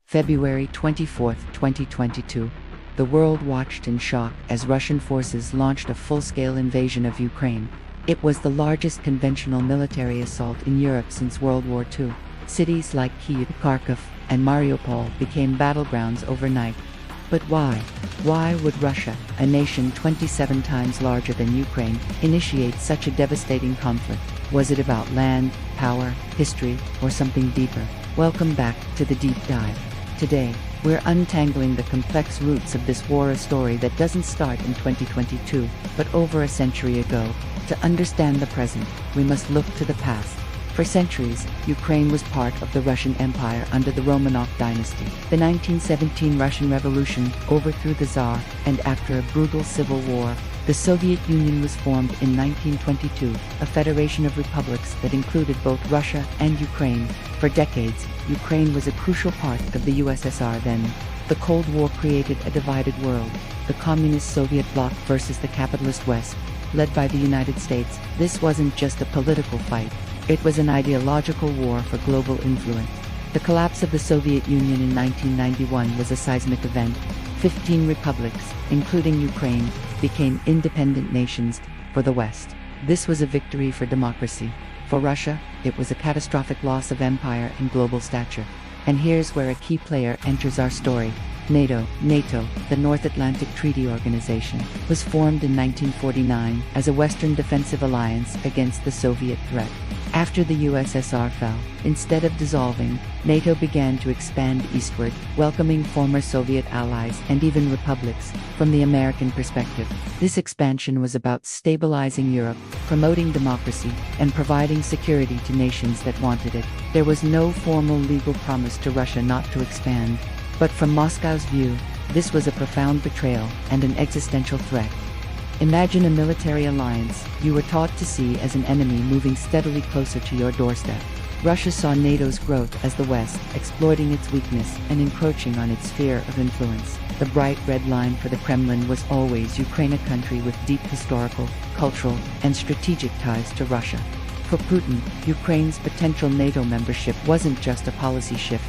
February 24, 2022. The world watched in shock as Russian forces launched a full-scale invasion of Ukraine. It was the largest conventional military assault in Europe since World War II. Cities like Kyiv, Kharkiv, and Mariupol became battlegrounds overnight. But why? Why would Russia, a nation 27 times larger than Ukraine, initiate such a devastating conflict? Was it about land, power, history, or something deeper? Welcome back to the Deep Dive. Today, we're untangling the complex roots of this war, a story that doesn't start in 2022, but over a century ago. To understand the present, we must look to the past. For centuries, Ukraine was part of the Russian Empire under the Romanov dynasty. The 1917 Russian Revolution overthrew the Tsar, and after a brutal civil war, the Soviet Union was formed in 1922, a federation of republics that included both Russia and Ukraine. For decades, Ukraine was a crucial part of the USSR then. The Cold War created a divided world, the communist Soviet bloc versus the capitalist West, led by the United States. This wasn't just a political fight. It was an ideological war for global influence. The collapse of the Soviet Union in 1991 was a seismic event. 15 republics, including Ukraine, became independent nations for the West. This was a victory for democracy. For Russia, it was a catastrophic loss of empire and global stature. And here's where a key player enters our story. NATO, the North Atlantic Treaty Organization, was formed in 1949 as a Western defensive alliance against the Soviet threat. After the USSR fell, instead of dissolving, NATO began to expand eastward, welcoming former Soviet allies and even republics. From the American perspective, this expansion was about stabilizing Europe, promoting democracy, and providing security to nations that wanted it. There was no formal legal promise to Russia not to expand. But from Moscow's view, this was a profound betrayal and an existential threat. Imagine a military alliance you were taught to see as an enemy moving steadily closer to your doorstep. Russia saw NATO's growth as the West exploiting its weakness and encroaching on its sphere of influence. The bright red line for the Kremlin was always Ukraine, a country with deep historical, cultural, and strategic ties to Russia. For Putin, Ukraine's potential NATO membership wasn't just a policy shift.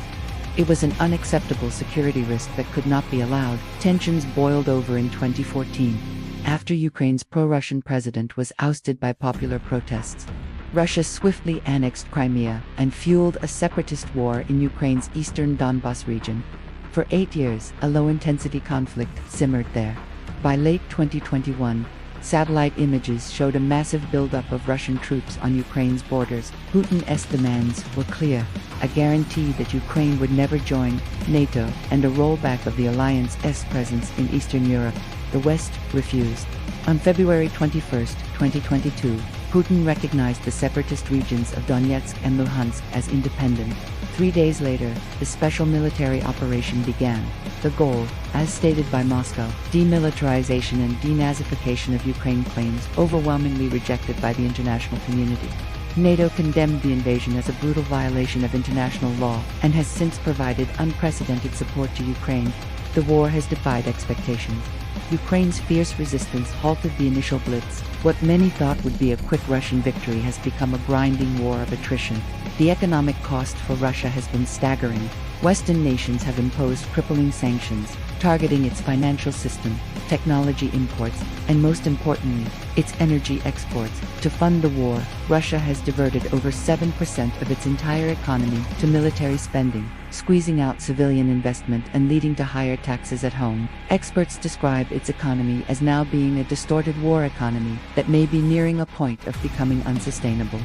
It was an unacceptable security risk that could not be allowed. Tensions boiled over in 2014. After Ukraine's pro-Russian president was ousted by popular protests, Russia swiftly annexed Crimea and fueled a separatist war in Ukraine's eastern Donbas region. For 8 years, a low-intensity conflict simmered there. By late 2021, satellite images showed a massive buildup of Russian troops on Ukraine's borders. Putin's demands were clear: a guarantee that Ukraine would never join NATO and a rollback of the alliance's presence in Eastern Europe. The West refused. On February 21, 2022, Putin recognized the separatist regions of Donetsk and Luhansk as independent. 3 days later, the special military operation began. The goal, as stated by Moscow, demilitarization and denazification of Ukraine, claims overwhelmingly rejected by the international community. NATO condemned the invasion as a brutal violation of international law and has since provided unprecedented support to Ukraine. The war has defied expectations. Ukraine's fierce resistance halted the initial blitz. What many thought would be a quick Russian victory has become a grinding war of attrition. The economic cost for Russia has been staggering. Western nations have imposed crippling sanctions, targeting its financial system, technology imports, and most importantly, its energy exports. To fund the war, Russia has diverted over 7% of its entire economy to military spending, squeezing out civilian investment and leading to higher taxes at home. Experts describe its economy as now being a distorted war economy that may be nearing a point of becoming unsustainable.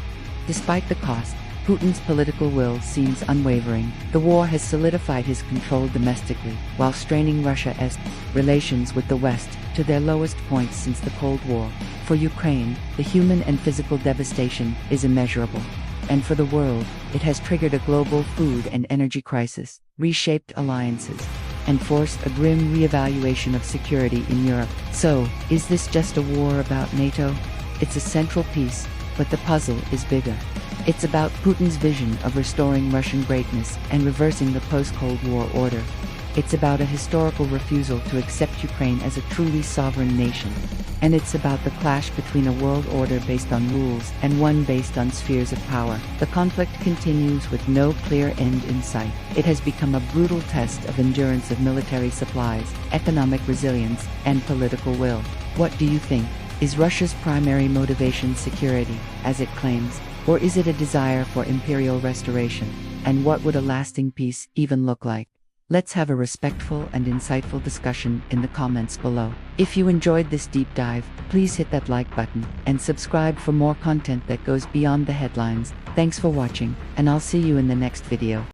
Despite the cost, Putin's political will seems unwavering. The war has solidified his control domestically, while straining Russia's relations with the West to their lowest points since the Cold War. For Ukraine, the human and physical devastation is immeasurable. And for the world, it has triggered a global food and energy crisis, reshaped alliances, and forced a grim re-evaluation of security in Europe. So, is this just a war about NATO? It's a central piece, but the puzzle is bigger. It's about Putin's vision of restoring Russian greatness and reversing the post-Cold War order. It's about a historical refusal to accept Ukraine as a truly sovereign nation. And it's about the clash between a world order based on rules and one based on spheres of power. The conflict continues with no clear end in sight. It has become a brutal test of endurance of military supplies, economic resilience, and political will. What do you think? Is Russia's primary motivation security, as it claims, or is it a desire for imperial restoration? And what would a lasting peace even look like? Let's have a respectful and insightful discussion in the comments below. If you enjoyed this deep dive, please hit that like button and subscribe for more content that goes beyond the headlines. Thanks for watching, and I'll see you in the next video.